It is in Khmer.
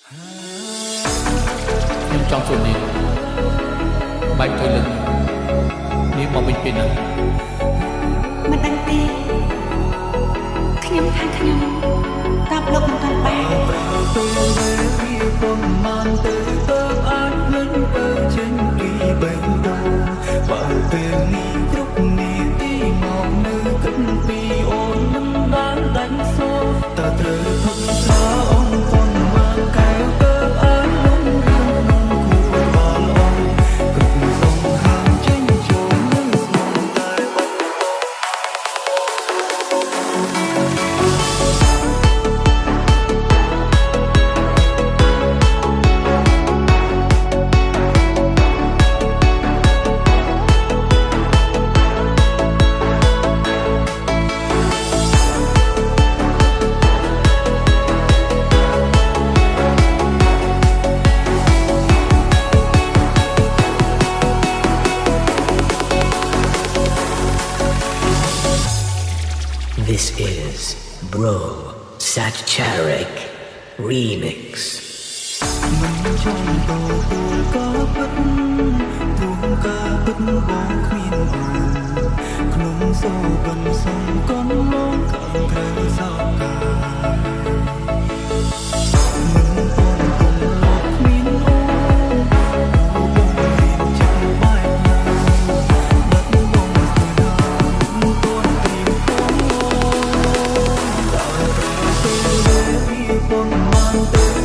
ខ្ញុំចង់សួរនាងបាច់ធ្វើលឹងនាងមកវិញពេលណាមិនដឹងទេខ្ញុំថាខ្ញុំតបលោកមិនទាន់បានពេលវាប្រមាណទៅអាចនឹងទៅចេញពីបេះដូងបើពេលនេះគ្រប់នាទីមកនៅគិតពីអូនមិនបានដាច់សូរតើត្រូវធំស្រាអូនប៉ុនបានកែវទៅអាចលំរៀងក្នុងគួរបាល់អូនគ្រប់សងខាងចេញចូលនឹងស្មងតែបាត់ This is Bro Satcharik Remix. មិនចង់តទួលក៏ពិតព្រោះការពិតបងគ្មានអូនក្នុងសូបិនសំកនមកខាងក្រៅសោកាមិនពន់ទុំលោកគ្មានអូនបងរៀនចិត្តបែបណាបាត់បងស្នេហាមិនពន់ព្រៀងពងអូនដល់ពេលវាពន់បានទៅ